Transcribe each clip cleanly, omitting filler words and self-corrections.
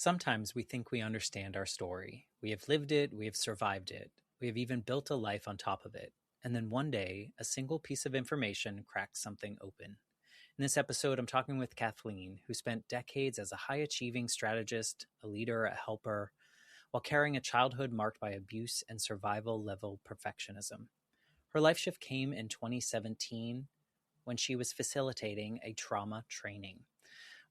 Sometimes we think we understand our story. We have lived it, we have survived it, we have even built a life on top of it. And then one day, a single piece of information cracks something open. In this episode, I'm talking with Kathleen, who spent decades as a high-achieving strategist, a leader, a helper, while carrying a childhood marked by abuse and survival-level perfectionism. Her life shift came in 2017 when she was facilitating a trauma training.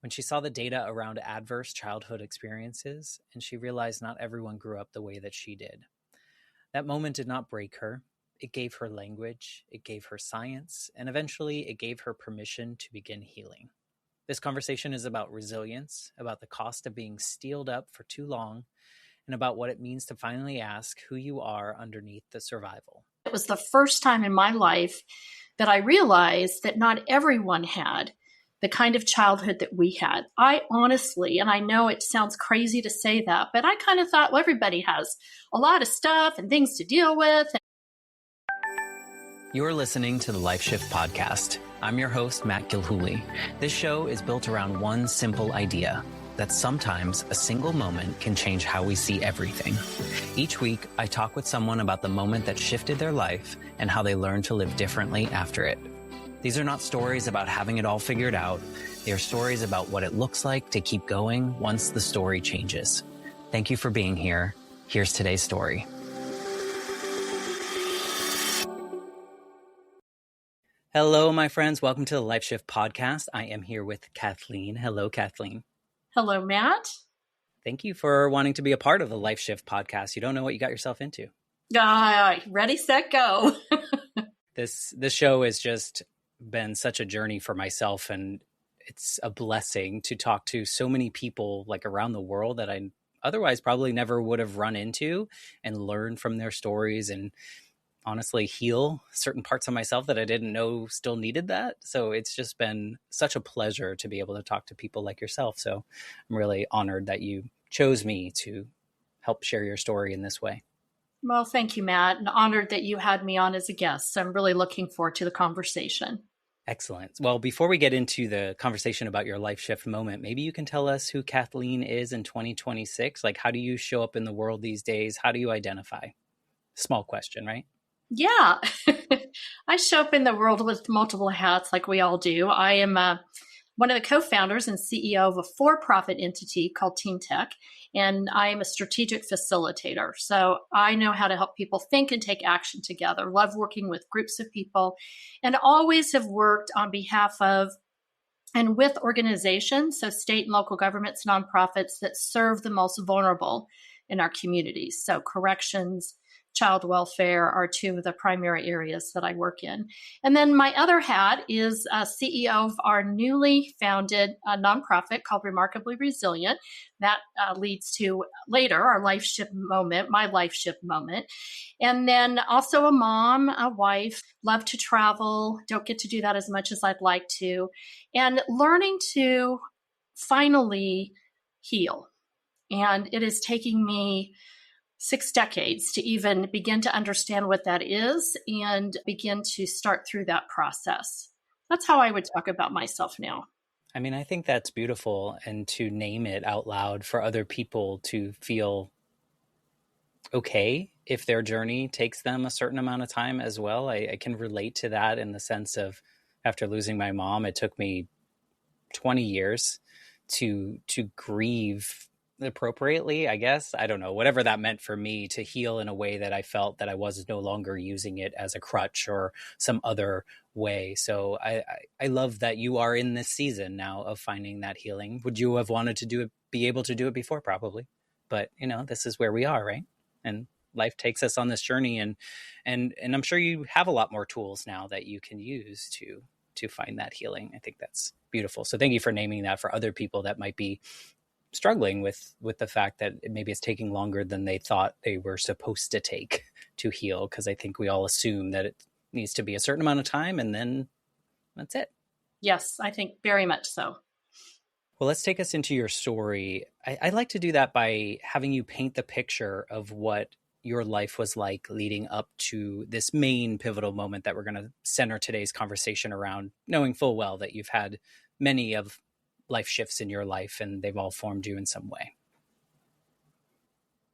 When she saw the data around adverse childhood experiences, and she realized not everyone grew up the way that she did. That moment did not break her. It gave her language, it gave her science, and eventually it gave her permission to begin healing. This conversation is about resilience, about the cost of being steeled up for too long, and about what it means to finally ask who you are underneath the survival. It was the first time in my life that I realized that not everyone had the kind of childhood that we had. I honestly, and I know it sounds crazy to say that, but I kind of thought, well, everybody has a lot of stuff and things to deal with. You're listening to the Life Shift Podcast. I'm your host, Matt Gilhooly. This show is built around one simple idea, that sometimes a single moment can change how we see everything. Each week, I talk with someone about the moment that shifted their life and how they learned to live differently after it. These are not stories about having it all figured out. They are stories about what it looks like to keep going once the story changes. Thank you for being here. Here's today's story. Hello, my friends. Welcome to the Life Shift Podcast. I am here with Kathleen. Hello, Kathleen. Hello, Matt. Thank you for wanting to be a part of the Life Shift Podcast. You don't know what you got yourself into. Ready, set, go. This show has just been such a journey for myself, and it's a blessing to talk to so many people like around the world that I otherwise probably never would have run into, and learn from their stories and honestly heal certain parts of myself that I didn't know still needed that. So it's just been such a pleasure to be able to talk to people like yourself. So I'm really honored that you chose me to help share your story in this way. Well, thank you, Matt, and honored that you had me on as a guest. So I'm really looking forward to the conversation. Excellent. Well, before we get into the conversation about your life shift moment, maybe you can tell us who Kathleen is in 2026. Like, how do you show up in the world these days? How do you identify? Small question, right? Yeah. I show up in the world with multiple hats like we all do. I am one of the co-founders and CEO of a for-profit entity called Team Tech, and I am a strategic facilitator. So I know how to help people think and take action together, love working with groups of people, and always have worked on behalf of and with organizations, so state and local governments, nonprofits that serve the most vulnerable in our communities. So corrections, child welfare are two of the primary areas that I work in. And then my other hat is CEO of our newly founded nonprofit called Remarkably Resilient. That leads to later our life shift moment, my life shift moment. And then also a mom, a wife, love to travel, don't get to do that as much as I'd like to, and learning to finally heal. And it is taking me 6 decades to even begin to understand what that is and begin to start through that process. That's how I would talk about myself now. I mean, I think that's beautiful, and to name it out loud for other people to feel okay if their journey takes them a certain amount of time as well. I can relate to that in the sense of, after losing my mom, it took me 20 years to grieve appropriately, I guess. I don't know, whatever that meant for me, to heal in a way that I felt that I was no longer using it as a crutch or some other way. So I love that you are in this season now of finding that healing. Would you have wanted to be able to do it before? Probably. But this is where we are, right? And life takes us on this journey, and I'm sure you have a lot more tools now that you can use to find that healing. I think that's beautiful. So thank you for naming that for other people that might be struggling with the fact that maybe it's taking longer than they thought they were supposed to take to heal. Because I think we all assume that it needs to be a certain amount of time, and then that's it. Yes, I think very much so. Well, let's take us into your story. I like to do that by having you paint the picture of what your life was like leading up to this main pivotal moment that we're going to center today's conversation around, knowing full well that you've had many of life shifts in your life and they've all formed you in some way.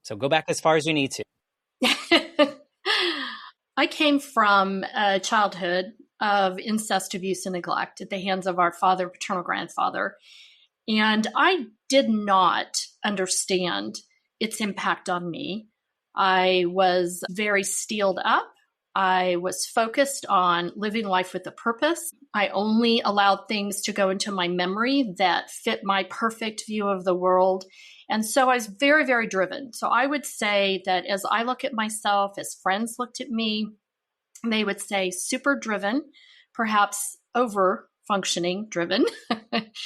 So go back as far as you need to. I came from a childhood of incest, abuse, and neglect at the hands of our father, paternal grandfather. And I did not understand its impact on me. I was very steeled up. I was focused on living life with a purpose. I only allowed things to go into my memory that fit my perfect view of the world. And so I was very, very driven. So I would say that as I look at myself, as friends looked at me, they would say super driven, perhaps over functioning driven.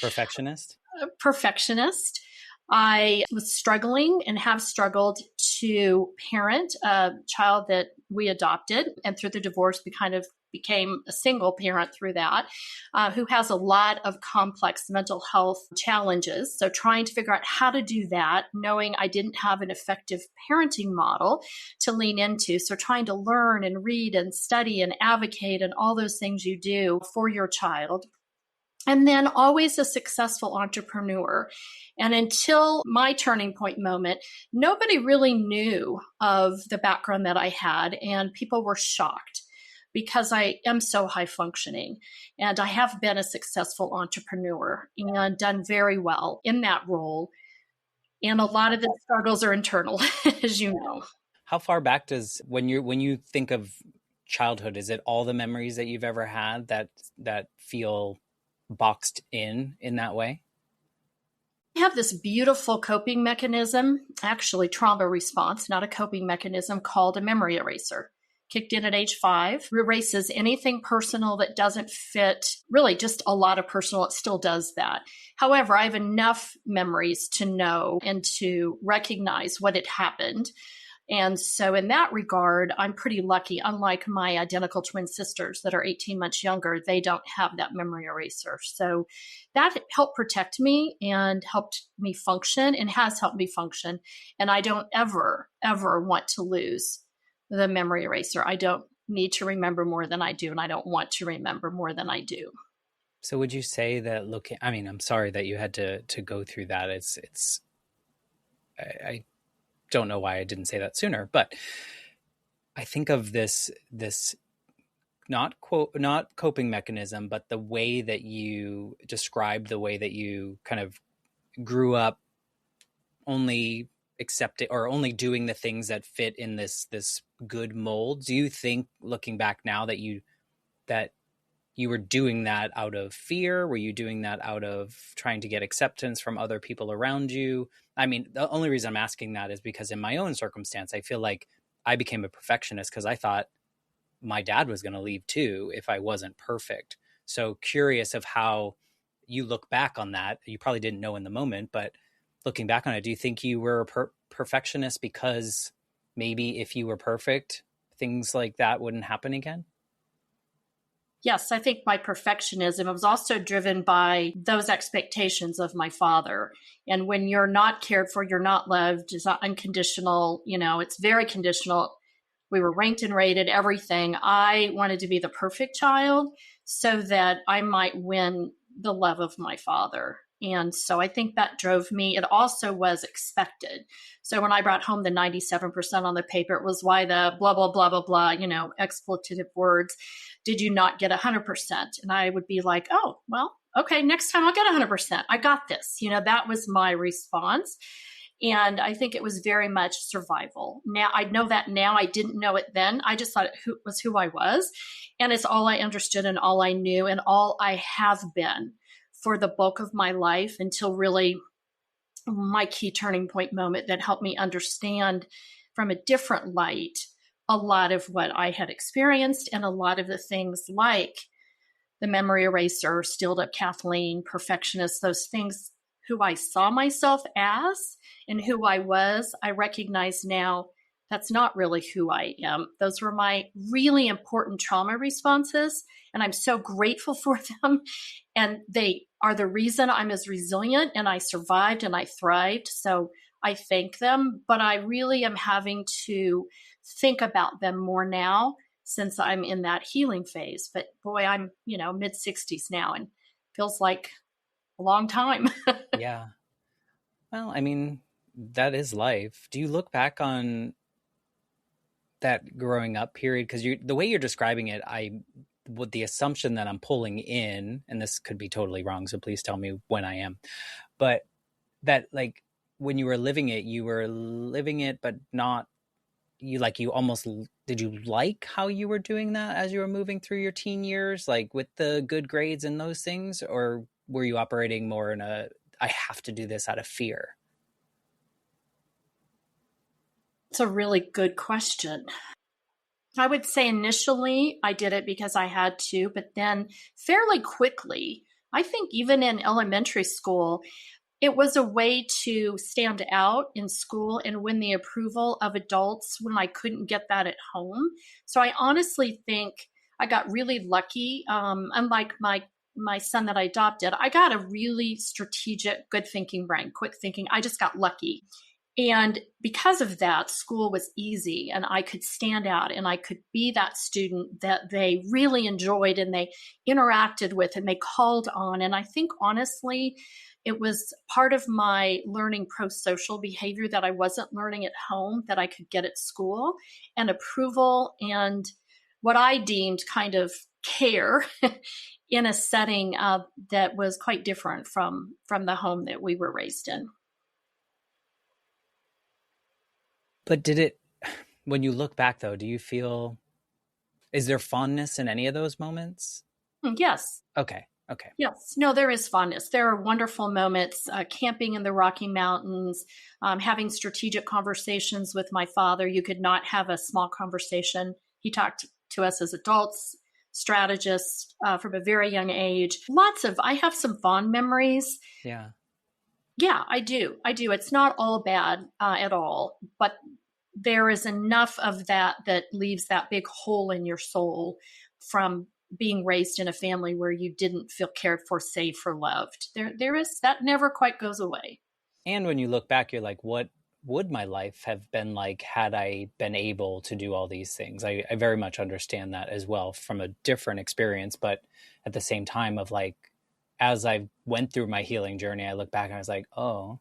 Perfectionist? Perfectionist. I was struggling and have struggled to parent a child that we adopted. And through the divorce, we kind of became a single parent through that, who has a lot of complex mental health challenges. So trying to figure out how to do that, knowing I didn't have an effective parenting model to lean into. So trying to learn and read and study and advocate and all those things you do for your child. And then always a successful entrepreneur. And until my turning point moment, nobody really knew of the background that I had, and people were shocked because I am so high functioning. And I have been a successful entrepreneur and done very well in that role. And a lot of the struggles are internal, as you know. How far back does when you think of childhood, is it all the memories that you've ever had that feel boxed in that way? I have this beautiful coping mechanism, actually trauma response, not a coping mechanism, called a memory eraser. Kicked in at age 5, erases anything personal that doesn't fit, really just a lot of personal. It still does that. However, I have enough memories to know and to recognize what had happened. And so in that regard, I'm pretty lucky. Unlike my identical twin sisters that are 18 months younger, they don't have that memory eraser. So that helped protect me and helped me function and has helped me function. And I don't ever, ever want to lose the memory eraser. I don't need to remember more than I do, and I don't want to remember more than I do. So would you say that I'm sorry that you had to go through that. I don't know why I didn't say that sooner, but I think of this not coping mechanism, but the way that you described the way that you kind of grew up only accepting or only doing the things that fit in this good mold. Do you think, looking back now, that you were doing that out of fear? Were you doing that out of trying to get acceptance from other people around you? I mean, the only reason I'm asking that is because in my own circumstance, I feel like I became a perfectionist because I thought my dad was going to leave too if I wasn't perfect. So curious of how you look back on that. You probably didn't know in the moment, but looking back on it, do you think you were a perfectionist because maybe if you were perfect, things like that wouldn't happen again? Yes, I think my perfectionism was also driven by those expectations of my father. And when you're not cared for, you're not loved, it's not unconditional, it's very conditional. We were ranked and rated, everything. I wanted to be the perfect child so that I might win the love of my father. And so I think that drove me. It also was expected. So when I brought home the 97% on the paper, it was why the blah, blah, blah, blah, blah, expletive words. Did you not get 100%? And I would be like, oh, well, okay, next time I'll get 100%. I got this. That was my response. And I think it was very much survival. Now, I know that now. I didn't know it then. I just thought it was who I was. And it's all I understood and all I knew and all I have been for the bulk of my life until really my key turning point moment that helped me understand from a different light a lot of what I had experienced and a lot of the things like the memory eraser, steeled up Kathleen, perfectionist, those things, who I saw myself as and who I was, I recognize now that's not really who I am. Those were my really important trauma responses, and I'm so grateful for them. And they are the reason I'm as resilient and I survived and I thrived. So I thank them, but I really am having to think about them more now since I'm in that healing phase. But boy, I'm, mid 60s now and feels like a long time. Yeah. Well, I mean, that is life. Do you look back on that growing up period? Because the way you're describing it, I with the assumption that I'm pulling in, and this could be totally wrong, so please tell me when I am, but that like when you were living it, you were living it, but not you almost did you like how you were doing that as you were moving through your teen years, like with the good grades and those things, or were you operating more in a I have to do this out of fear? It's a really good question. I would say initially I did it because I had to, but then fairly quickly, I think even in elementary school, it was a way to stand out in school and win the approval of adults when I couldn't get that at home. So I honestly think I got really lucky. Unlike my son that I adopted, I got a really strategic, good thinking brain, quick thinking. I just got lucky. And because of that, school was easy and I could stand out and I could be that student that they really enjoyed and they interacted with and they called on. And I think honestly, it was part of my learning pro-social behavior that I wasn't learning at home that I could get at school, and approval and what I deemed kind of care in a setting that was quite different from the home that we were raised in. But did it, when you look back though, do you feel, is there fondness in any of those moments? Yes. Okay. Okay. Yes. No, there is fondness. There are wonderful moments, camping in the Rocky Mountains, having strategic conversations with my father. You could not have a small conversation. He talked to us as adults, strategists from a very young age. I have some fond memories. Yeah. Yeah, I do. It's not all bad at all, but there is enough of that leaves that big hole in your soul from being raised in a family where you didn't feel cared for, safe, or loved. There is that never quite goes away. And when you look back, you're like, what would my life have been like had I been able to do all these things? I very much understand that as well from a different experience, but at the same time of like, as I went through my healing journey, I look back and I was like, oh,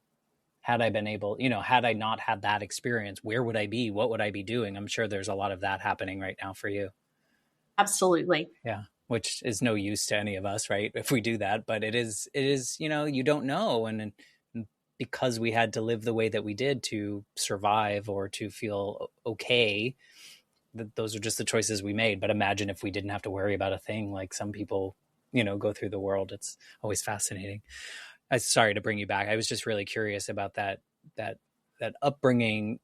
had I been able, had I not had that experience, where would I be? What would I be doing? I'm sure there's a lot of that happening right now for you. Absolutely. Yeah. Which is no use to any of us, right? If we do that, but it is, you don't know. And because we had to live the way that we did to survive or to feel okay, those are just the choices we made. But imagine if we didn't have to worry about a thing like some people, go through the world. It's always fascinating. Sorry to bring you back. I was just really curious about that upbringing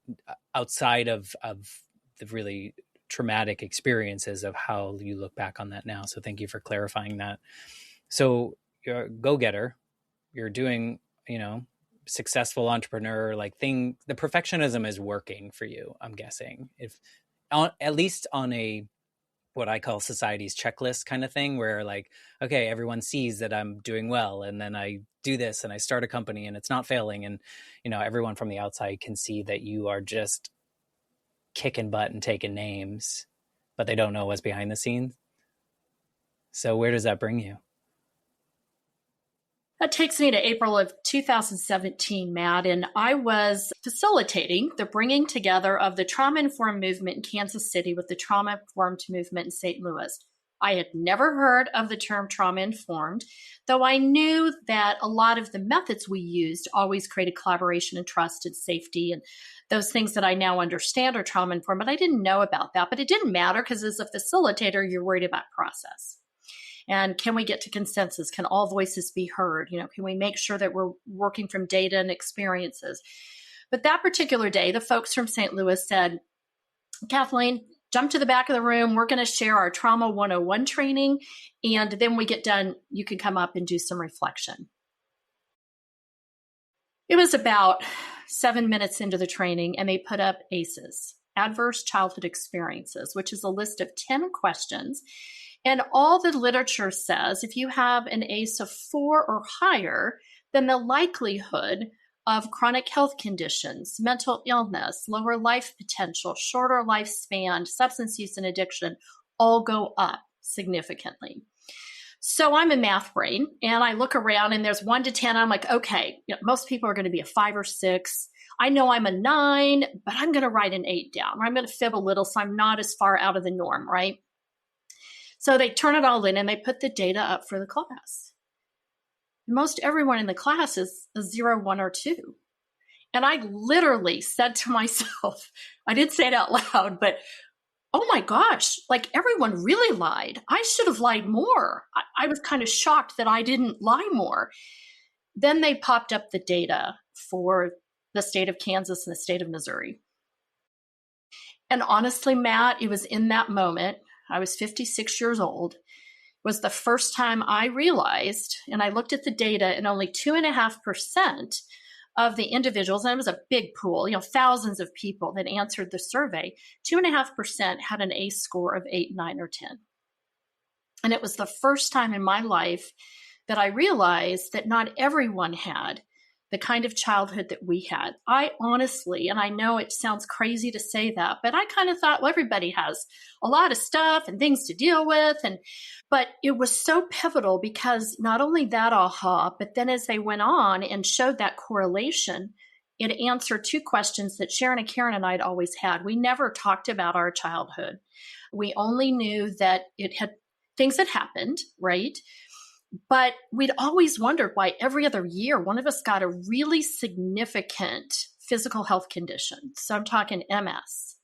outside of the really traumatic experiences of how you look back on that now. So thank you for clarifying that. So you're a go-getter, you're doing, successful entrepreneur, like the perfectionism is working for you, I'm guessing. If at least on a what I call society's checklist kind of thing, where like, okay, everyone sees that I'm doing well, and then I do this and I start a company and it's not failing. And, everyone from the outside can see that you are just kicking butt and taking names, but they don't know what's behind the scenes. So where does that bring you? That takes me to April of 2017, Matt, and I was facilitating the bringing together of the trauma-informed movement in Kansas City with the trauma-informed movement in St. Louis. I had never heard of the term trauma-informed, though I knew that a lot of the methods we used always created collaboration and trust and safety and those things that I now understand are trauma-informed, but I didn't know about that. But it didn't matter because as a facilitator, you're worried about process. And can we get to consensus? Can all voices be heard? Can we make sure that we're working from data and experiences? But that particular day, the folks from St. Louis said, Kathleen, jump to the back of the room. We're going to share our Trauma 101 training. And then we get done, you can come up and do some reflection. It was about 7 minutes into the training, and they put up ACEs, Adverse Childhood Experiences, which is a list of 10 questions. And all the literature says if you have an ACE of 4 or higher, then the likelihood of chronic health conditions, mental illness, lower life potential, shorter lifespan, substance use and addiction all go up significantly. So I'm a math brain, and I look around and there's 1 to 10. I'm like, okay, most people are going to be a 5 or 6. I know I'm a 9, but I'm going to write an 8 down, or I'm going to fib a little so I'm not as far out of the norm, right? So they turn it all in and they put the data up for the class. Most everyone in the class is a 0, 1, or 2. And I literally said to myself, I didn't say it out loud, but oh my gosh, like everyone really lied. I should have lied more. I was kind of shocked that I didn't lie more. Then they popped up the data for the state of Kansas and the state of Missouri. And honestly, Matt, it was in that moment, I was 56 years old, was the first time I realized, and I looked at the data, and only 2.5% of the individuals, and it was a big pool, thousands of people that answered the survey, 2.5% had an ACE score of 8, 9, or 10. And it was the first time in my life that I realized that not everyone had the kind of childhood that we had. I honestly, and I know it sounds crazy to say that, but I kind of thought, well, everybody has a lot of stuff and things to deal with. But it was so pivotal because not only that aha, but then as they went on and showed that correlation, it answered 2 questions that Sharon and Karen and I had always had. We never talked about our childhood. We only knew that things had happened, right? But we'd always wondered why every other year one of us got a really significant physical health condition. So I'm talking MS,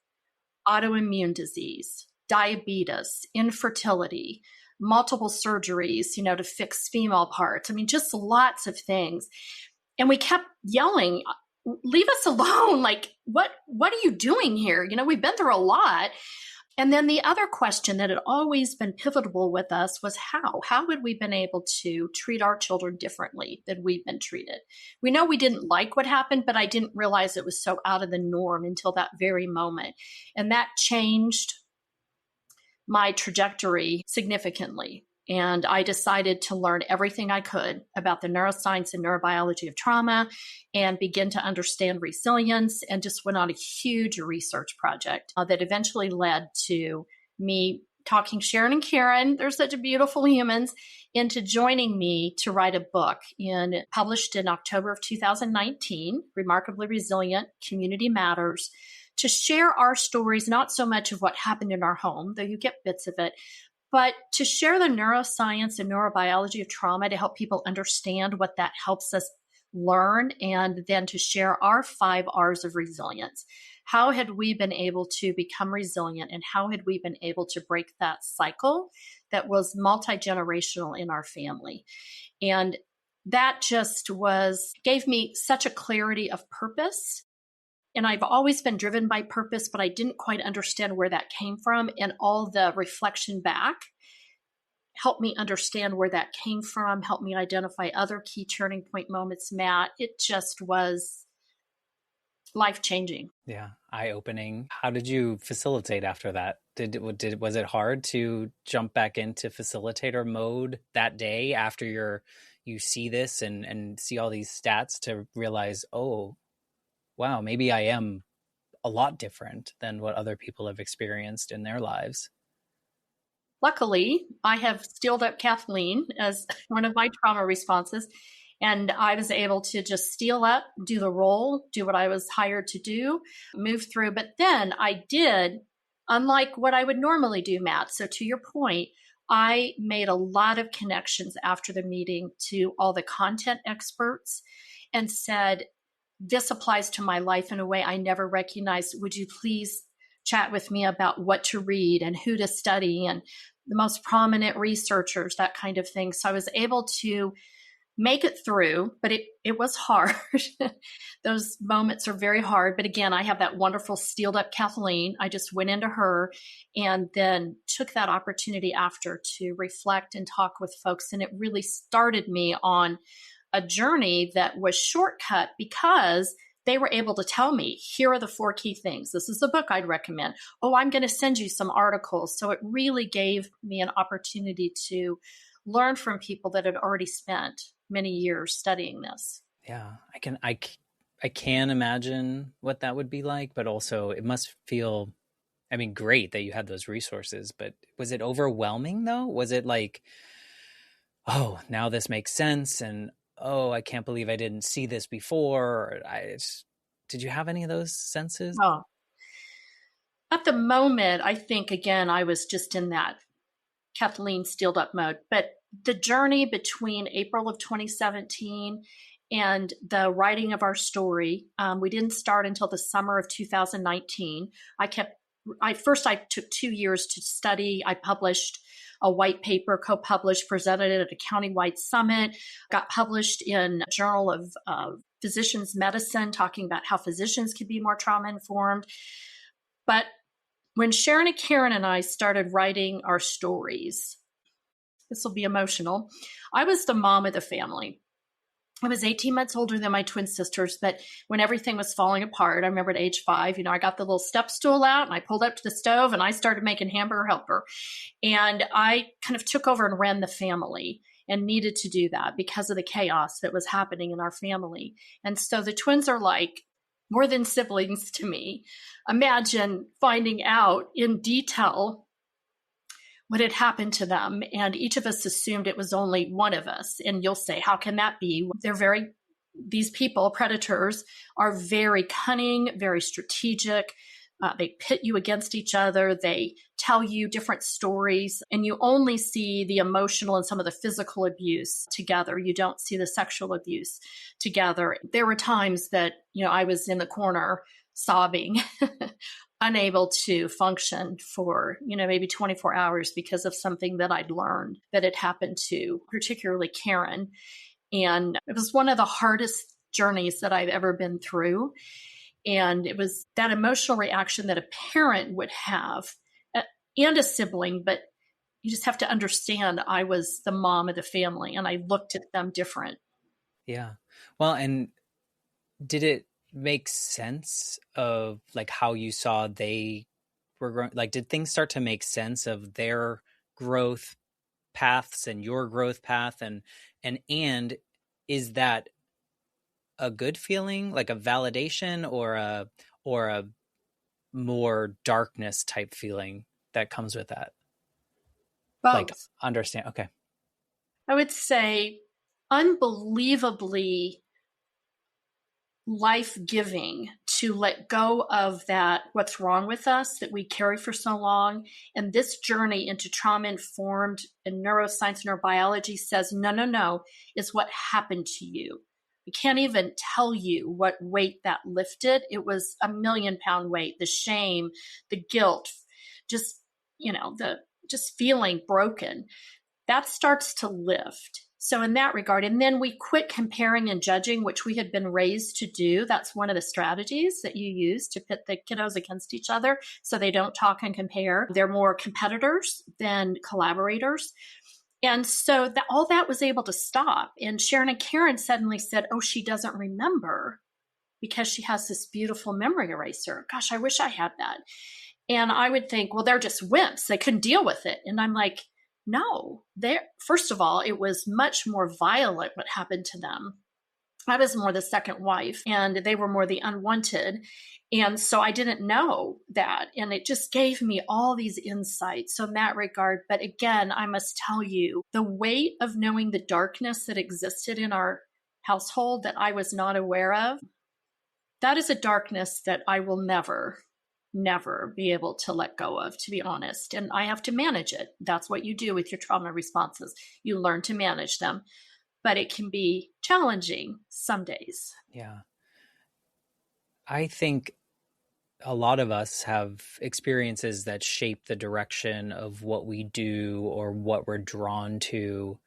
autoimmune disease, diabetes, infertility, multiple surgeries, to fix female parts. I mean, just lots of things. And we kept yelling, leave us alone. Like, what are you doing here? We've been through a lot. And then the other question that had always been pivotal with us was how? How had we been able to treat our children differently than we've been treated? We know we didn't like what happened, but I didn't realize it was so out of the norm until that very moment. And that changed my trajectory significantly. And I decided to learn everything I could about the neuroscience and neurobiology of trauma and begin to understand resilience, and just went on a huge research project that eventually led to me talking Sharon and Karen, they're such beautiful humans, into joining me to write a book published in October of 2019, Remarkably Resilient, Community Matters, to share our stories, not so much of what happened in our home, though you get bits of it, but to share the neuroscience and neurobiology of trauma to help people understand what that helps us learn, and then to share our 5 R's of resilience. How had we been able to become resilient, and how had we been able to break that cycle that was multi-generational in our family? And that just gave me such a clarity of purpose. And I've always been driven by purpose, but I didn't quite understand where that came from. And all the reflection back helped me understand where that came from, helped me identify other key turning point moments, Matt. It just was life-changing. Yeah, eye-opening. How did you facilitate after that? Was it hard to jump back into facilitator mode that day after you see this and see all these stats to realize, oh, wow, maybe I am a lot different than what other people have experienced in their lives? Luckily, I have steeled up Kathleen as one of my trauma responses, and I was able to just steel up, do the role, do what I was hired to do, move through. But then I did, unlike what I would normally do, Matt. So to your point, I made a lot of connections after the meeting to all the content experts and said, this applies to my life in a way I never recognized. Would you please chat with me about what to read and who to study and the most prominent researchers, that kind of thing. So I was able to make it through, but it was hard. Those moments are very hard. But again, I have that wonderful steeled up Kathleen. I just went into her and then took that opportunity after to reflect and talk with folks. And it really started me on a journey that was shortcut because they were able to tell me, here are the 4 key things. This is the book I'd recommend. Oh, I'm going to send you some articles. So it really gave me an opportunity to learn from people that had already spent many years studying this. Yeah, I can imagine what that would be like, but also it must feel, great that you had those resources, but was it overwhelming though? Was it like, oh, now this makes sense, and oh, I can't believe I didn't see this before. Did you have any of those senses? Oh, at the moment, I think, again, I was just in that Kathleen steeled up mode. But the journey between April of 2017 and the writing of our story, we didn't start until the summer of 2019. I took 2 years to study. I published a white paper, co-published, presented it at a countywide summit, got published in a Journal of Physicians Medicine, talking about how physicians could be more trauma informed. But when Sharon and Karen and I started writing our stories, this will be emotional. I was the mom of the family. I was 18 months older than my twin sisters, but when everything was falling apart, I remember at age 5, I got the little step stool out and I pulled up to the stove and I started making hamburger helper. And I kind of took over and ran the family and needed to do that because of the chaos that was happening in our family. And so the twins are like more than siblings to me. Imagine finding out in detail what had happened to them. And each of us assumed it was only one of us. And you'll say, how can that be? These people, predators, are very cunning, very strategic. They pit you against each other. They tell you different stories, and you only see the emotional and some of the physical abuse together. You don't see the sexual abuse together. There were times that, I was in the corner sobbing, unable to function for, maybe 24 hours because of something that I'd learned that had happened to particularly Karen. And it was one of the hardest journeys that I've ever been through. And it was that emotional reaction that a parent would have and a sibling, but you just have to understand I was the mom of the family and I looked at them different. Yeah. Well, and did it make sense of like how you saw they were growing? Like, did things start to make sense of their growth paths and your growth path? And is that a good feeling, like a validation, or a more darkness type feeling that comes with that? Like, Both. understand. Okay. I would say unbelievably life-giving to let go of that, what's wrong with us that we carry for so long. And this journey into trauma-informed and neuroscience and neurobiology says, no, it's what happened to you. We can't even tell you what weight that lifted. It was a 1,000,000-pound weight, the shame, the guilt, just, just feeling broken. That starts to lift. So in that regard, and then we quit comparing and judging, which we had been raised to do. That's one of the strategies that you use to pit the kiddos against each other so they don't talk and compare. They're more competitors than collaborators. And so all that was able to stop. And Sharon and Karen suddenly said, oh, she doesn't remember because she has this beautiful memory eraser. Gosh, I wish I had that. And I would think, well, they're just wimps. They couldn't deal with it. And I'm like, no, first of all, it was much more violent what happened to them. I was more the second wife and they were more the unwanted. And so I didn't know that. And it just gave me all these insights. So in that regard, but again, I must tell you, the weight of knowing the darkness that existed in our household that I was not aware of, that is a darkness that I will never be able to let go of, to be honest. And I have to manage it. That's what you do with your trauma responses. You learn to manage them, but it can be challenging some days. Yeah. I think a lot of us have experiences that shape the direction of what we do or what we're drawn to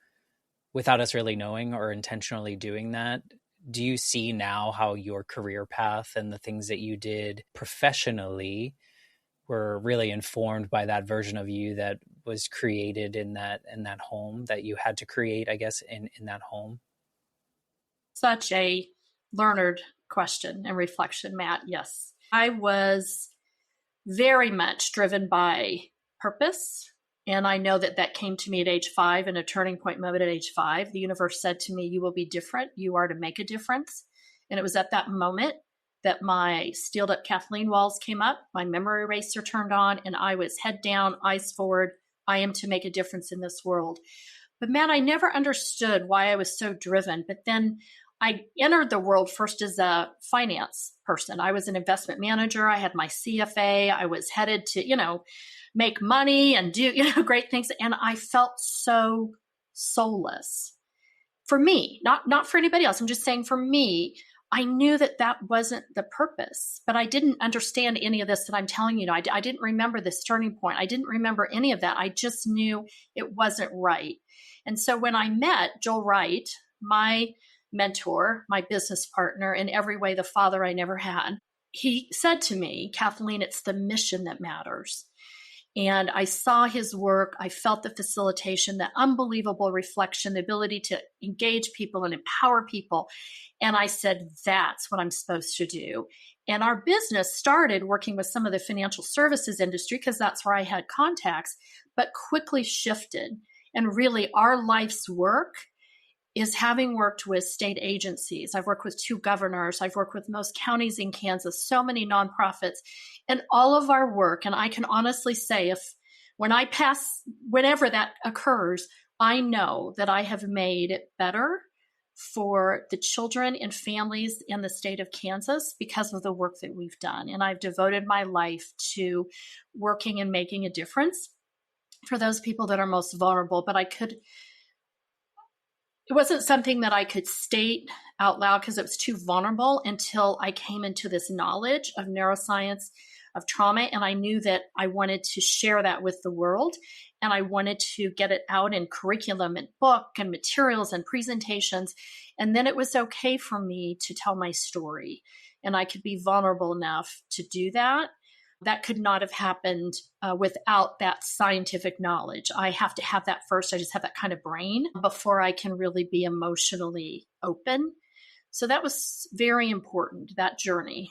without us really knowing or intentionally doing that. Do you see now how your career path and the things that you did professionally were really informed by that version of you that was created in that home that you had to create, I guess, in that home? Such a learned question and reflection, Matt. Yes. I was very much driven by purpose. And I know that came to me at age 5, in a turning point moment at age 5. The universe said to me, you will be different. You are to make a difference. And it was at that moment that my steeled up Kathleen walls came up, my memory eraser turned on, and I was head down, eyes forward. I am to make a difference in this world. But man, I never understood why I was so driven. But then I entered the world first as a finance person. I was an investment manager. I had my CFA. I was headed to, make money and do, great things. And I felt so soulless for me, not for anybody else. I'm just saying for me, I knew that that wasn't the purpose, but I didn't understand any of this that I'm telling you. I didn't remember this turning point. I didn't remember any of that. I just knew it wasn't right. And so when I met Joel Wright, my mentor, my business partner, in every way, the father I never had, he said to me, Kathleen, it's the mission that matters. And I saw his work. I felt the facilitation, the unbelievable reflection, the ability to engage people and empower people. And I said, that's what I'm supposed to do. And our business started working with some of the financial services industry because that's where I had contacts, but quickly shifted. And really, our life's work is having worked with state agencies. I've worked with 2 governors. I've worked with most counties in Kansas, so many nonprofits, and all of our work. And I can honestly say, whenever that occurs, I know that I have made it better for the children and families in the state of Kansas because of the work that we've done. And I've devoted my life to working and making a difference for those people that are most vulnerable. But it wasn't something that I could state out loud because it was too vulnerable until I came into this knowledge of neuroscience, of trauma. And I knew that I wanted to share that with the world. And I wanted to get it out in curriculum and book and materials and presentations. And then it was okay for me to tell my story. And I could be vulnerable enough to do that. That could not have happened without that scientific knowledge. I have to have that first. I just have that kind of brain before I can really be emotionally open. So that was very important, that journey.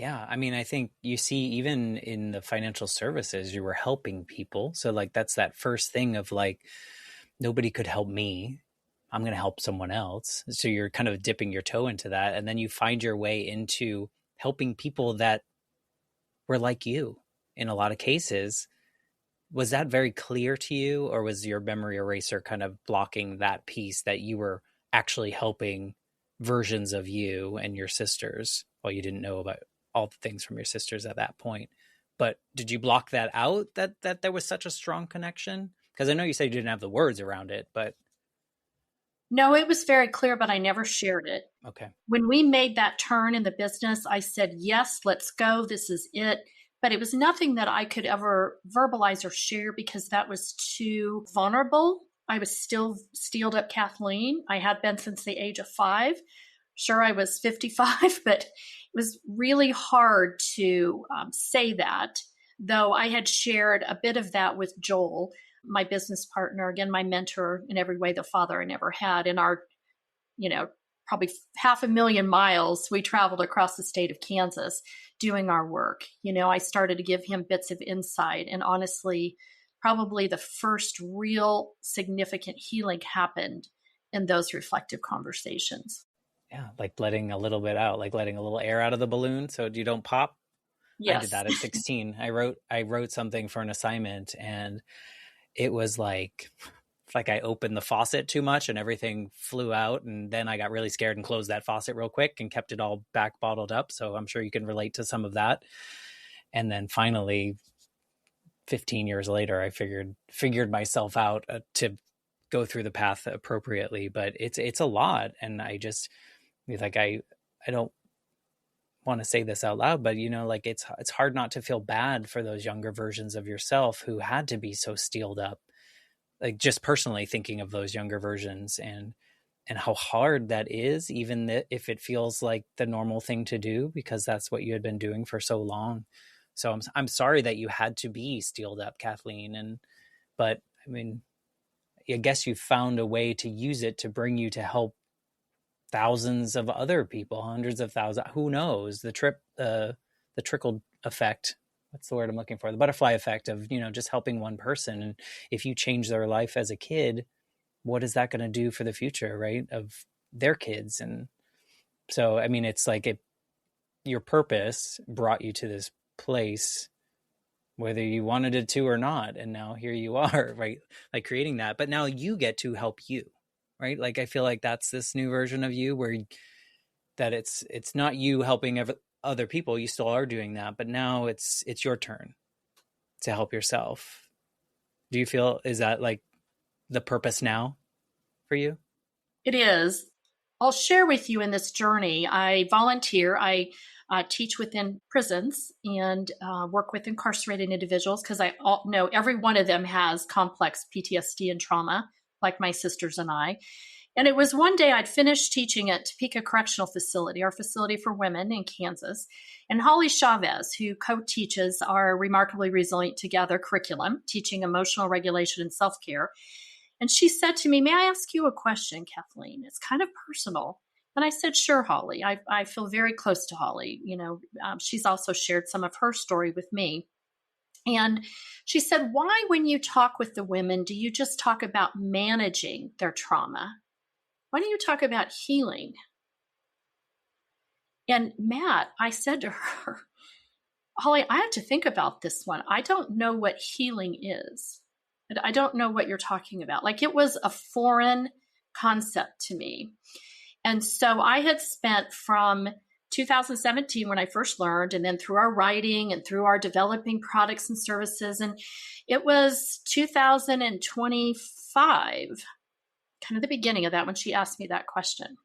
Yeah. I mean, I think you see, even in the financial services, you were helping people. So like, that's that first thing of like, nobody could help me. I'm going to help someone else. So you're kind of dipping your toe into that. And then you find your way into helping people that were like you in a lot of cases. Was that very clear to you, or was your memory eraser kind of blocking that piece that you were actually helping versions of you and your sisters? Well, you didn't know about all the things from your sisters at that point, but did you block that out, that there was such a strong connection? Because I know you said you didn't have the words around it, but No, it was very clear, but I never shared it. okay. When we made that turn in the business, I said, yes, let's go. This is it. But it was nothing that I could ever verbalize or share because that was too vulnerable. I was still steeled up Kathleen. I had been since the age of 5. Sure, I was 55, but it was really hard to say that, though I had shared a bit of that with Joel, my business partner, again, my mentor, in every way, the father I never had. In our, probably 500,000 miles, we traveled across the state of Kansas doing our work. I started to give him bits of insight. And honestly, probably the first real significant healing happened in those reflective conversations. Yeah, like letting a little bit out, like letting a little air out of the balloon so you don't pop. I did Yes. that at 16. I wrote something for an assignment, and it was like I opened the faucet too much and everything flew out, and then I got really scared and closed that faucet real quick and kept it all back bottled up. So I'm sure you can relate to some of that. And then finally, 15 years later, I figured myself out to go through the path appropriately. But it's a lot, and I just I don't want to say this out loud, but like it's hard not to feel bad for those younger versions of yourself who had to be so steeled up. Like, just personally thinking of those younger versions and how hard that is, even if it feels like the normal thing to do, because that's what you had been doing for so long. So I'm sorry that you had to be steeled up, Kathleen. But I mean, I guess you found a way to use it to bring you to help thousands of other people, hundreds of thousands, who knows, the trickle effect. What's the word I'm looking for? The butterfly effect of, just helping one person. And if you change their life as a kid, what is that going to do for the future, right, of their kids? And so, I mean, it's like your purpose brought you to this place whether you wanted it to or not. And now here you are, right? Like creating that, but now you get to help you, right? Like, I feel like that's this new version of you where that it's not you helping other people. You still are doing that, but now it's your turn to help yourself. Do you feel, is that like the purpose now for you? It is. I'll share with you in this journey. I volunteer. I teach within prisons and work with incarcerated individuals because I know every one of them has complex PTSD and trauma, like my sisters and I. And it was one day I'd finished teaching at Topeka Correctional Facility, our facility for women in Kansas. And Holly Chavez, who co-teaches our Remarkably Resilient Together curriculum, teaching emotional regulation and self-care. And she said to me, "May I ask you a question, Kathleen? It's kind of personal." And I said, "Sure, Holly." I feel very close to Holly. She's also shared some of her story with me. And she said, "Why, when you talk with the women, do you just talk about managing their trauma? Why don't you talk about healing?" And Matt, I said to her, "Holly, I have to think about this one. I don't know what healing is. I don't know what you're talking about." Like, it was a foreign concept to me. And so I had spent from 2017 when I first learned, and then through our writing and through our developing products and services. And it was 2025, kind of the beginning of that, when she asked me that question.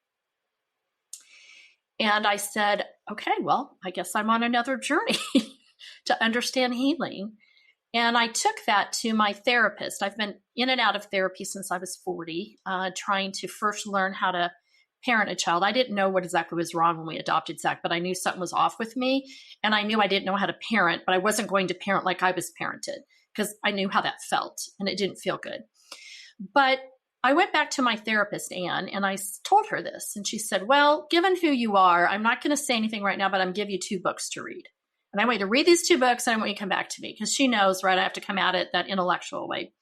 And I said, okay, well, I guess I'm on another journey to understand healing. And I took that to my therapist. I've been in and out of therapy since I was 40, trying to first learn how to parent a child. I didn't know what exactly was wrong when we adopted Zach, but I knew something was off with me. And I knew I didn't know how to parent, but I wasn't going to parent like I was parented because I knew how that felt and it didn't feel good. But I went back to my therapist, Anne, and I told her this. And she said, "Well, given who you are, I'm not going to say anything right now, but I'm going to give you 2 books to read. And I want you to read these 2 books, and I want you to come back to me," because she knows, right, I have to come at it that intellectual way.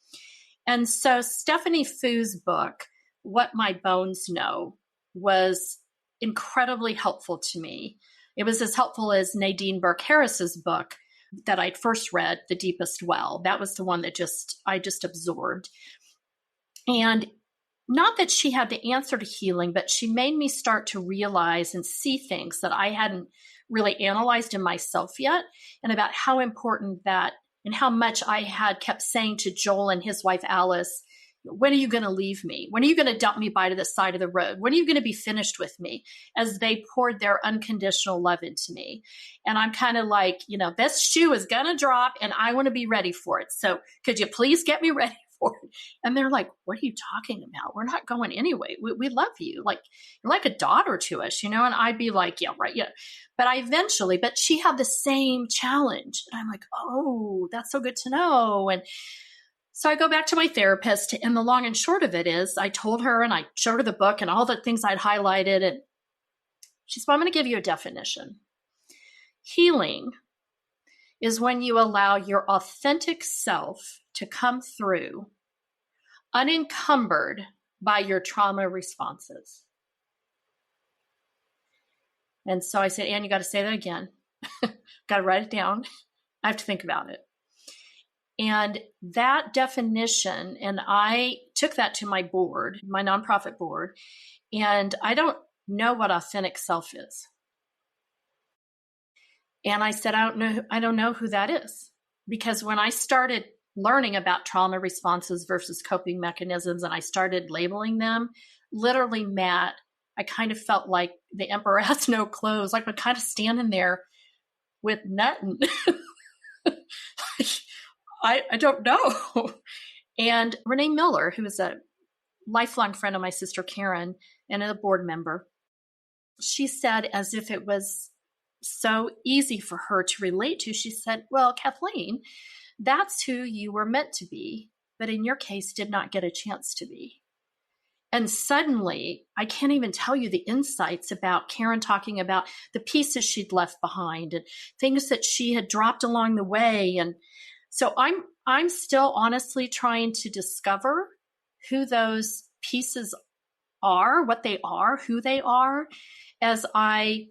And so Stephanie Foo's book, What My Bones Know, was incredibly helpful to me. It was as helpful as Nadine Burke Harris's book that I'd first read, The Deepest Well. That was the one that I just absorbed. And not that she had the answer to healing, but she made me start to realize and see things that I hadn't really analyzed in myself yet, and about how important that, and how much I had kept saying to Joel and his wife Alice, "When are you going to leave me? When are you going to dump me by to the side of the road? When are you going to be finished with me?" As they poured their unconditional love into me. And I'm kind of like, this shoe is going to drop and I want to be ready for it. So could you please get me ready for it? And they're like, "What are you talking about? We're not going anyway. We love you. Like, you're like a daughter to us, And I'd be like, "Yeah, right. Yeah." But she had the same challenge. And I'm like, "Oh, that's so good to know." And so I go back to my therapist, and the long and short of it is I told her and I showed her the book and all the things I'd highlighted. And she said, "Well, I'm going to give you a definition. Healing is when you allow your authentic self to come through unencumbered by your trauma responses." And so I said, "Anne, you got to say that again. Got to write it down. I have to think about it." And that definition, and I took that to my board, my nonprofit board, and I don't know what authentic self is. And I said, I don't know who that is. Because when I started learning about trauma responses versus coping mechanisms, and I started labeling them, literally, Matt, I kind of felt like the emperor has no clothes, like I'm kind of standing there with nothing. I don't know. And Renee Miller, who is a lifelong friend of my sister Karen and a board member, she said, as if it was so easy for her to relate to, she said, "Well, Kathleen, that's who you were meant to be, but in your case did not get a chance to be." And suddenly, I can't even tell you the insights about Karen talking about the pieces she'd left behind and things that she had dropped along the way. And so I'm still honestly trying to discover who those pieces are, what they are, who they are, as I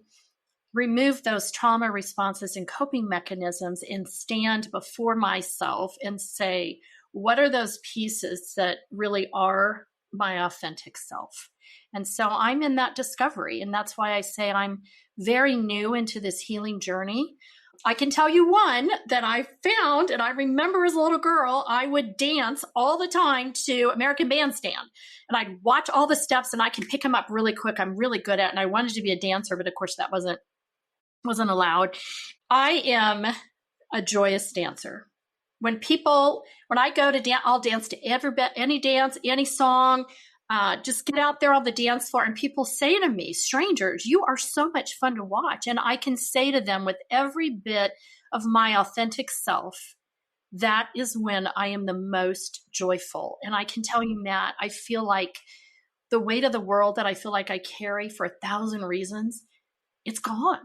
remove those trauma responses and coping mechanisms and stand before myself and say, what are those pieces that really are my authentic self? And so I'm in that discovery. And that's why I say I'm very new into this healing journey. I can tell you one that I found, and I remember as a little girl, I would dance all the time to American Bandstand. And I'd watch all the steps and I can pick them up really quick. I'm really good at it. And I wanted to be a dancer, but of course that wasn't allowed. I am a joyous dancer. When I go to dance, I'll dance to any dance, any song, just get out there on the dance floor. And people say to me, strangers, you are so much fun to watch. And I can say to them with every bit of my authentic self, that is when I am the most joyful. And I can tell you, Matt, I feel like the weight of the world that I feel like I carry for 1,000 reasons, it's gone.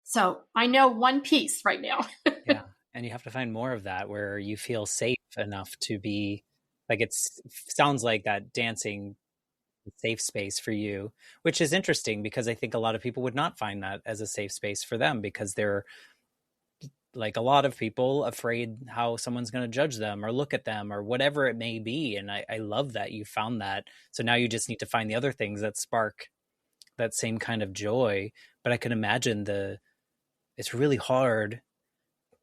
So I know one piece right now. Yeah. And you have to find more of that where you feel safe enough to be like, it sounds like that dancing safe space for you, which is interesting because I think a lot of people would not find that as a safe space for them because they're, like a lot of people, afraid how someone's going to judge them or look at them or whatever it may be. And I love that you found that. So now you just need to find the other things that spark that same kind of joy. But I can imagine it's really hard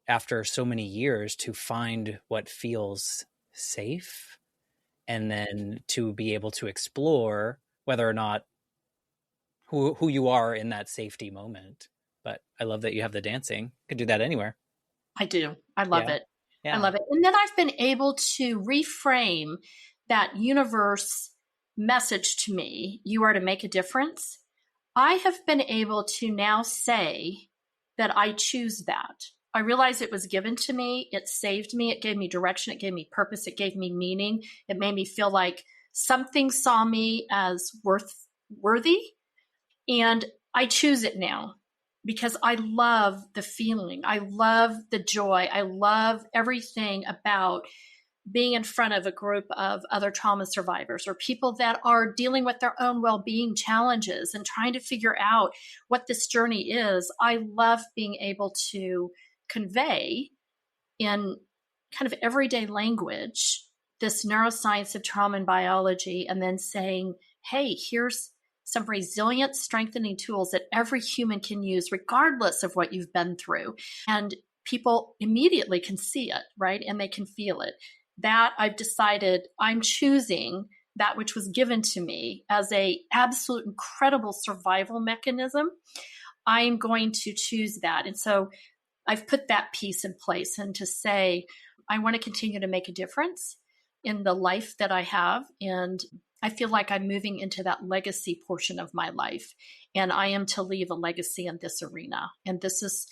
after so many years to find what feels safe and then to be able to explore whether or not who you are in that safety moment. But I love that you have the dancing. You could do that anywhere. I do. I love it. Yeah. I love it. And then I've been able to reframe that universe message to me, you are to make a difference. I have been able to now say that I choose that. I realized it was given to me. It saved me. It gave me direction. It gave me purpose. It gave me meaning. It made me feel like something saw me as worthy. And I choose it now because I love the feeling. I love the joy. I love everything about being in front of a group of other trauma survivors or people that are dealing with their own well-being challenges and trying to figure out what this journey is. I love being able to convey in kind of everyday language this neuroscience of trauma and biology, and then saying, hey, here's some resilient strengthening tools that every human can use regardless of what you've been through. And people immediately can see it, right? And they can feel it. That I've decided I'm choosing that which was given to me as a absolute incredible survival mechanism. I'm going to choose that. And so I've put that piece in place and to say, I want to continue to make a difference in the life that I have. And I feel like I'm moving into that legacy portion of my life. And I am to leave a legacy in this arena. And this is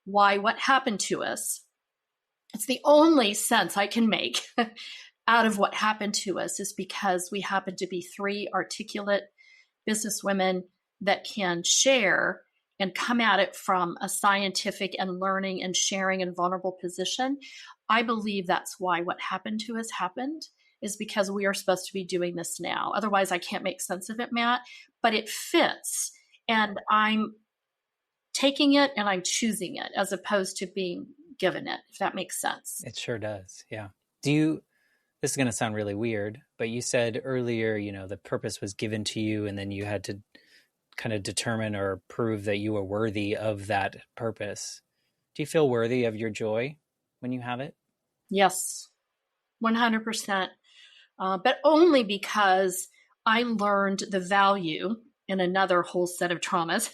why what happened to us, it's the only sense I can make out of what happened to us is because we happen to be three articulate businesswomen that can share and come at it from a scientific and learning and sharing and vulnerable position. I believe that's why what happened to us happened, is because we are supposed to be doing this now. Otherwise, I can't make sense of it, Matt, but it fits. And I'm taking it and I'm choosing it as opposed to being given it, if that makes sense. It sure does. Yeah. This is going to sound really weird, but you said earlier, the purpose was given to you and then you had to kind of determine or prove that you were worthy of that purpose. Do you feel worthy of your joy when you have it? Yes, 100%. But only because I learned the value in another whole set of traumas.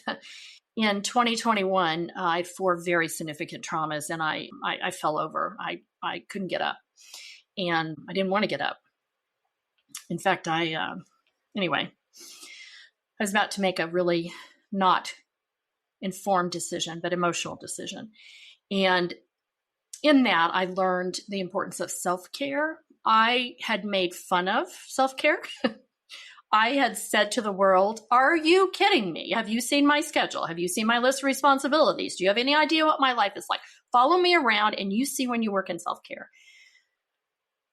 In 2021, I had 4 very significant traumas and I fell over. I couldn't get up and I didn't want to get up. In fact, anyway, I was about to make a really not informed decision, but emotional decision. And in that, I learned the importance of self-care. I had made fun of self-care. I had said to the world, are you kidding me? Have you seen my schedule? Have you seen my list of responsibilities? Do you have any idea what my life is like? Follow me around and you see when you work in self-care.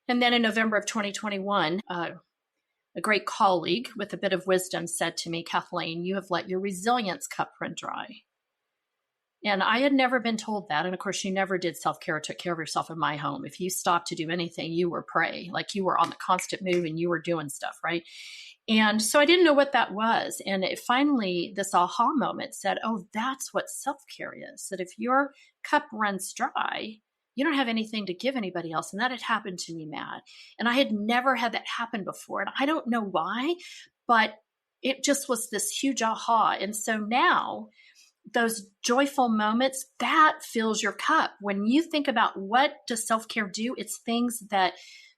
And then in November of 2021, a a great colleague with a bit of wisdom said to me, Kathleen, you have let your resilience cup run dry. And I had never been told that. And of course, you never did self-care or took care of yourself in my home. If you stopped to do anything, you were prey, like you were on the constant move and you were doing stuff, right? And so I didn't know what that was. And it finally, this aha moment said, oh, that's what self-care is. That if your cup runs dry, you don't have anything to give anybody else. And that had happened to me, Matt. And I had never had that happen before. And I don't know why, but it just was this huge aha. And so now those joyful moments, that fills your cup. When you think about what does self-care do, it's things that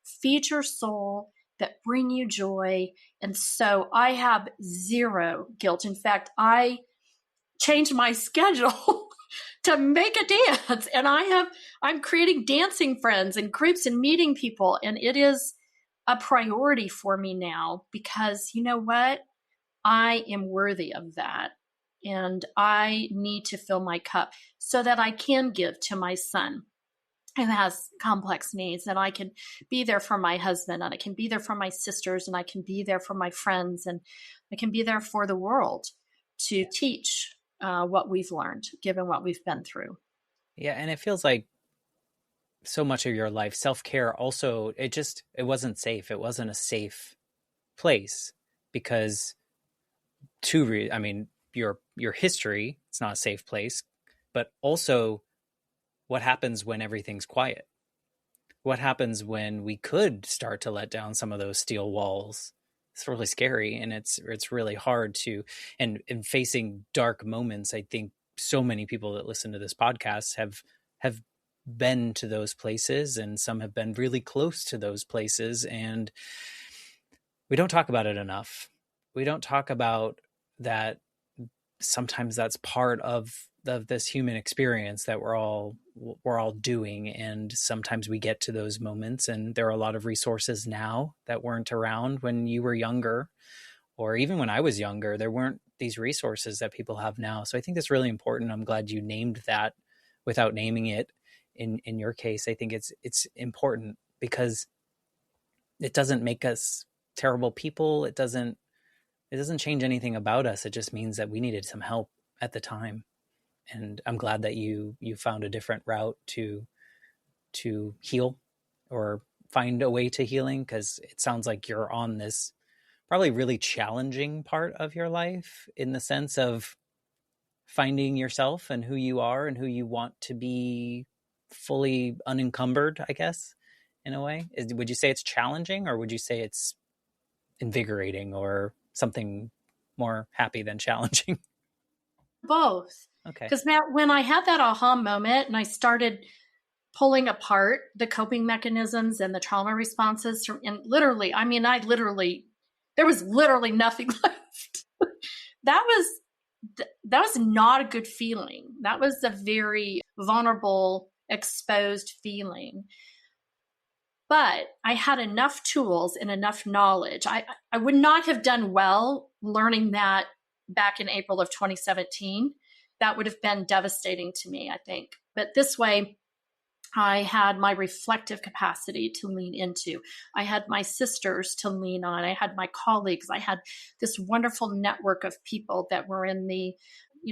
feed your soul, that bring you joy. And so I have zero guilt. In fact, I changed my schedule to make a dance. And I'm creating dancing friends and groups and meeting people. And it is a priority for me now because you know what? I am worthy of that. And I need to fill my cup so that I can give to my son who has complex needs, and I can be there for my husband, and I can be there for my sisters, and I can be there for my friends, and I can be there for the world to teach what we've learned, given what we've been through. Yeah, and it feels like so much of your life, self-care also, it wasn't safe. It wasn't a safe place because your history, it's not a safe place, but also what happens when everything's quiet? What happens when we could start to let down some of those steel walls? It's really scary, and it's really hard to, and in facing dark moments, I think so many people that listen to this podcast have been to those places, and some have been really close to those places, and we don't talk about it enough. We don't talk about that. Sometimes that's part of this human experience that we're all doing. And sometimes we get to those moments, and there are a lot of resources now that weren't around when you were younger, or even when I was younger. There weren't these resources that people have now. So I think that's really important. I'm glad you named that without naming it in your case. I think it's important because it doesn't make us terrible people. It doesn't change anything about us. It just means that we needed some help at the time. And I'm glad that you found a different route to heal or find a way to healing, because it sounds like you're on this probably really challenging part of your life in the sense of finding yourself and who you are and who you want to be fully unencumbered, I guess, in a way. Would you say it's challenging, or would you say it's invigorating, or something more happy than challenging? Both. Okay. Because Matt, when I had that aha moment and I started pulling apart the coping mechanisms and the trauma responses, and literally, there was literally nothing left. That was not a good feeling. That was a very vulnerable, exposed feeling. But I had enough tools and enough knowledge. I would not have done well learning that back in April of 2017. That would have been devastating to me, I think. But this way, I had my reflective capacity to lean into. I had my sisters to lean on. I had my colleagues. I had this wonderful network of people that were in the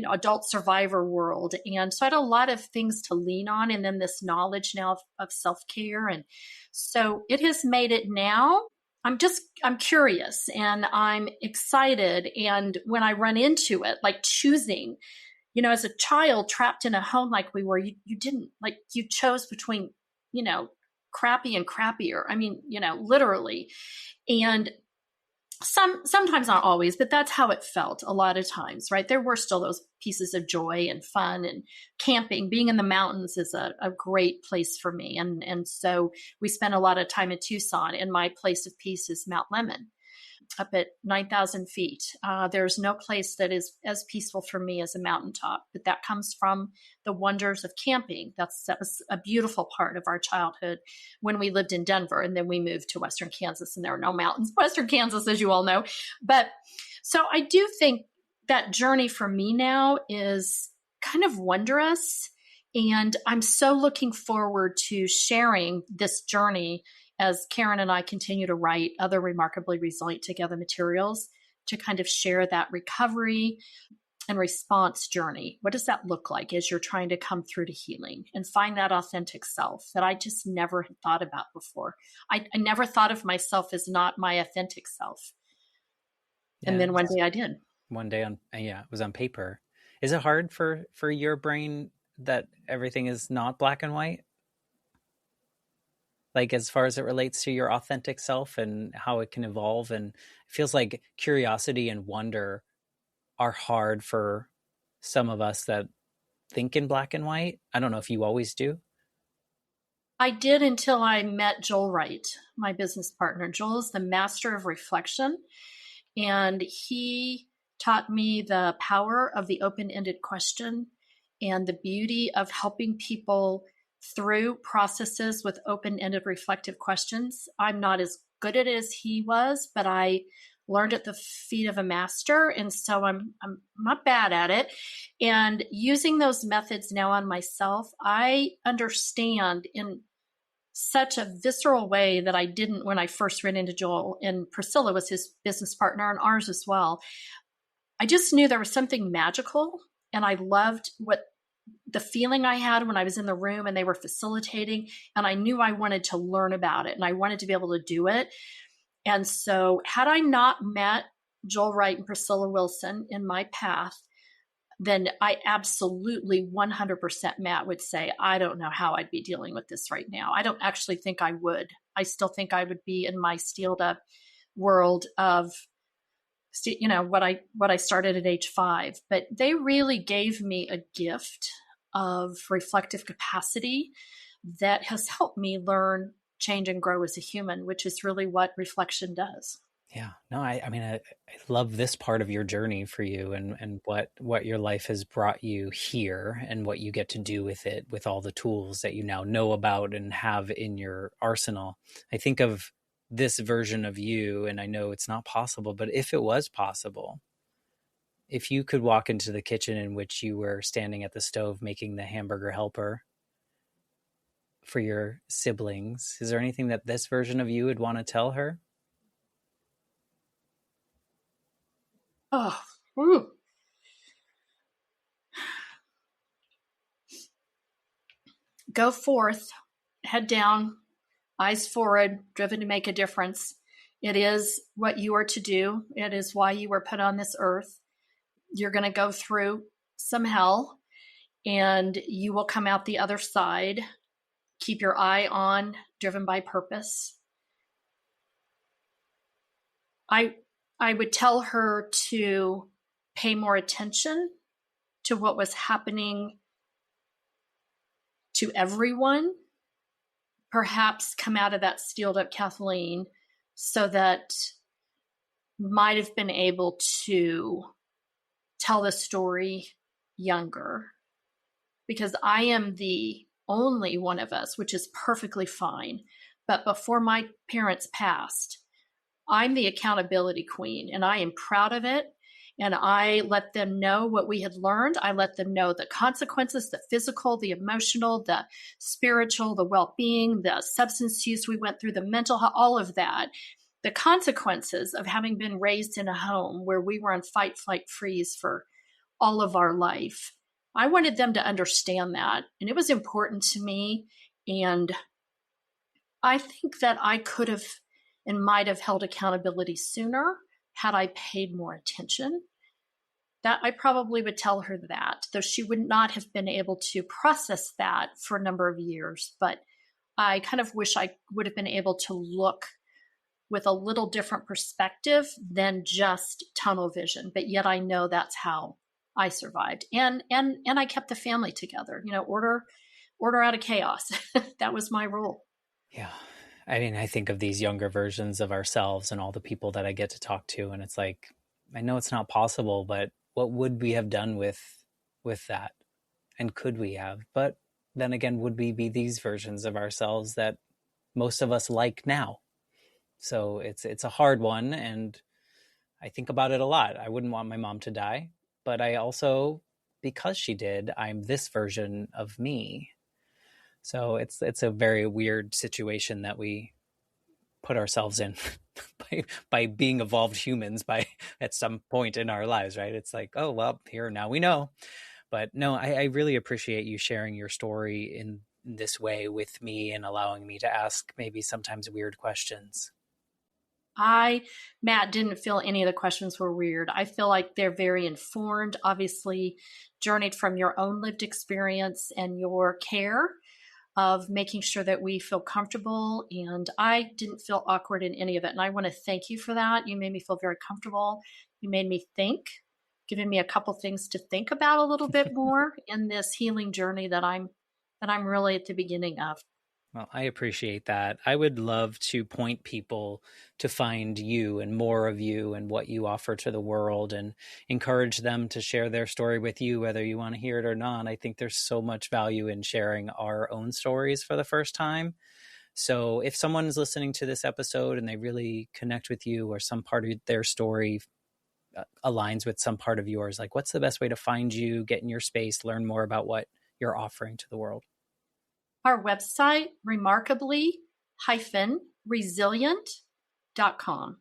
adult survivor world. And so I had a lot of things to lean on, and then this knowledge now of self-care. And so it has made it now. I'm curious and I'm excited. And when I run into it, like choosing, as a child trapped in a home like we were, you didn't, like, you chose between, crappy and crappier. I mean, literally. And sometimes, not always, but that's how it felt a lot of times, right? There were still those pieces of joy and fun, and camping, being in the mountains is a great place for me. And so we spent a lot of time in Tucson, and my place of peace is Mount Lemmon up at 9,000 feet. There's no place that is as peaceful for me as a mountaintop, but that comes from the wonders of camping. That was a beautiful part of our childhood when we lived in Denver, and then we moved to Western Kansas, and there are no mountains, Western Kansas, as you all know. But so I do think that journey for me now is kind of wondrous, and I'm so looking forward to sharing this journey as Karen and I continue to write other remarkably resilient together materials to kind of share that recovery and response journey. What does that look like as you're trying to come through to healing and find that authentic self that I just never had thought about before? I never thought of myself as not my authentic self. And then one day I did. One day it was on paper. Is it hard for your brain that everything is not black and white? Like as far as it relates to your authentic self and how it can evolve, and it feels like curiosity and wonder are hard for some of us that think in black and white. I don't know if you always do. I did until I met Joel Wright, my business partner. Joel is the master of reflection, and he taught me the power of the open-ended question and the beauty of helping people through processes with open-ended reflective questions. I'm not as good at it as he was, but I learned at the feet of a master, and so I'm not bad at it. And using those methods now on myself, I understand in such a visceral way that I didn't when I first ran into Joel, and Priscilla was his business partner and ours as well. I just knew there was something magical, and I loved what the feeling I had when I was in the room and they were facilitating, and I knew I wanted to learn about it and I wanted to be able to do it. And so had I not met Joel Wright and Priscilla Wilson in my path, then I absolutely 100% Matt would say, I don't know how I'd be dealing with this right now. I don't actually think I would. I still think I would be in my steeled up world of, what I started at age 5. But they really gave me a gift of reflective capacity that has helped me learn, change, and grow as a human, which is really what reflection does. Yeah, no, I love this part of your journey for you, and what your life has brought you here and what you get to do with it, with all the tools that you now know about and have in your arsenal. I think of this version of you, and I know it's not possible, but if it was possible, if you could walk into the kitchen in which you were standing at the stove making the hamburger helper for your siblings, is there anything that this version of you would want to tell her? Oh, whew. Go forth, head down, eyes forward, driven to make a difference. It is what you are to do. It is why you were put on this earth. You're going to go through some hell, and you will come out the other side. Keep your eye on, driven by purpose. I would tell her to pay more attention to what was happening to everyone. Perhaps come out of that steeled up Kathleen so that might have been able to tell the story younger. Because I am the only one of us, which is perfectly fine. But before my parents passed, I'm the accountability queen, and I am proud of it. And I let them know what we had learned. I let them know the consequences, the physical, the emotional, the spiritual, the well-being, the substance use we went through, the mental health, all of that. The consequences of having been raised in a home where we were in fight, flight, freeze for all of our life. I wanted them to understand that, and it was important to me. And I think that I could have and might have held accountability sooner had I paid more attention. That I probably would tell her that, though she would not have been able to process that for a number of years. But I kind of wish I would have been able to look with a little different perspective than just tunnel vision. But yet I know that's how I survived. And I kept the family together, order out of chaos. That was my role. Yeah. I mean, I think of these younger versions of ourselves and all the people that I get to talk to, and it's like, I know it's not possible, but what would we have done with that? And could we have? But then again, would we be these versions of ourselves that most of us like now? So it's a hard one, and I think about it a lot. I wouldn't want my mom to die, but I also, because she did, I'm this version of me. So it's a very weird situation that we put ourselves in by being evolved humans at some point in our lives, right? It's like, oh, well, here, now we know. But no, I really appreciate you sharing your story in this way with me and allowing me to ask maybe sometimes weird questions. Matt, didn't feel any of the questions were weird. I feel like they're very informed, obviously journeyed from your own lived experience and your care of making sure that we feel comfortable. And I didn't feel awkward in any of it. And I want to thank you for that. You made me feel very comfortable. You made me think, giving me a couple things to think about a little bit more in this healing journey that I'm really at the beginning of. Well, I appreciate that. I would love to point people to find you and more of you and what you offer to the world, and encourage them to share their story with you, whether you want to hear it or not. I think there's so much value in sharing our own stories for the first time. So if someone's listening to this episode and they really connect with you, or some part of their story aligns with some part of yours, like, what's the best way to find you, get in your space, learn more about what you're offering to the world? Our website, remarkably-resilient.com.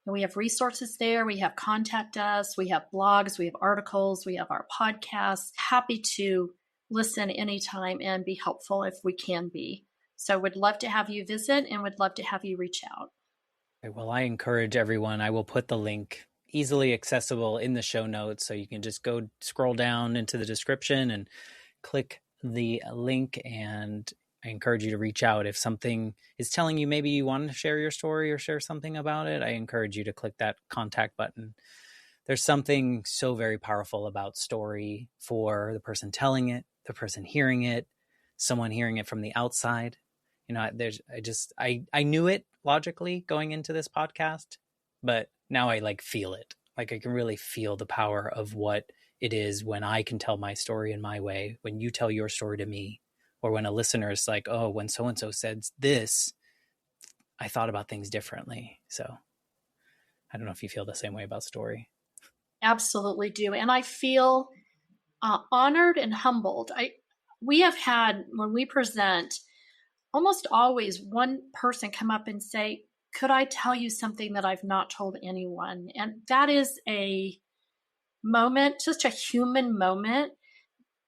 And we have resources there. We have contact us. We have blogs. We have articles. We have our podcasts. Happy to listen anytime and be helpful if we can be. So would love to have you visit and would love to have you reach out. Well, I encourage everyone. I will put the link easily accessible in the show notes. So you can just go scroll down into the description and click the link, and I encourage you to reach out. If something is telling you maybe you want to share your story or share something about it, I encourage you to click that contact button. There's something so very powerful about story for the person telling it, the person hearing it, someone hearing it from the outside. You know, I knew it logically going into this podcast, but now I feel it. Like, I can really feel the power of what it is when I can tell my story in my way, when you tell your story to me, or when a listener is like, oh, when so-and-so said this, I thought about things differently. So I don't know if you feel the same way about story. Absolutely do. And I feel honored and humbled. We have had, when we present, almost always one person come up and say, could I tell you something that I've not told anyone? And that is a moment, just a human moment,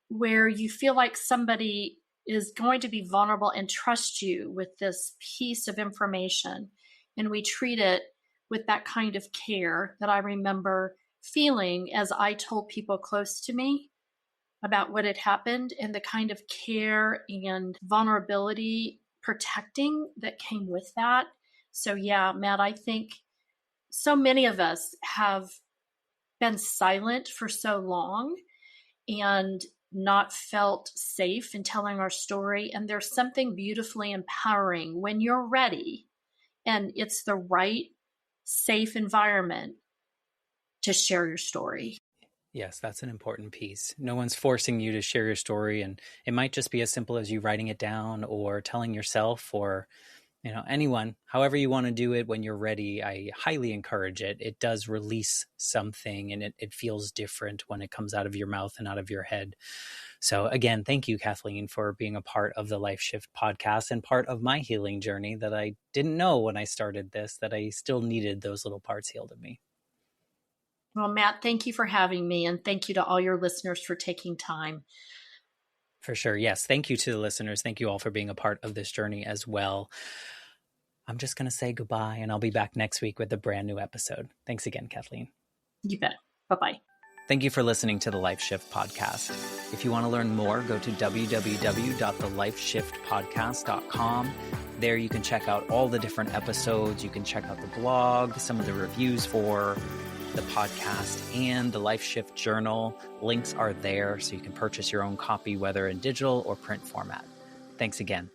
where you feel like somebody is going to be vulnerable and trust you with this piece of information. And we treat it with that kind of care that I remember feeling as I told people close to me about what had happened, and the kind of care and vulnerability protecting that came with that. So yeah, Matt, I think so many of us have been silent for so long and not felt safe in telling our story. And there's something beautifully empowering when you're ready and it's the right, safe environment to share your story. Yes, that's an important piece. No one's forcing you to share your story, and it might just be as simple as you writing it down or telling yourself, or anyone, however you want to do it. When you're ready, I highly encourage it. It does release something, and it feels different when it comes out of your mouth and out of your head. So again, thank you, Kathleen, for being a part of the Life Shift podcast and part of my healing journey that I didn't know when I started this, that I still needed those little parts healed in me. Well, Matt, thank you for having me, and thank you to all your listeners for taking time. For sure. Yes. Thank you to the listeners. Thank you all for being a part of this journey as well. I'm just going to say goodbye, and I'll be back next week with a brand new episode. Thanks again, Kathleen. You bet. Bye-bye. Thank you for listening to the Life Shift podcast. If you want to learn more, go to www.thelifeshiftpodcast.com. There you can check out all the different episodes. You can check out the blog, some of the reviews for the podcast, and the Life Shift journal. Links are there so you can purchase your own copy, whether in digital or print format. Thanks again.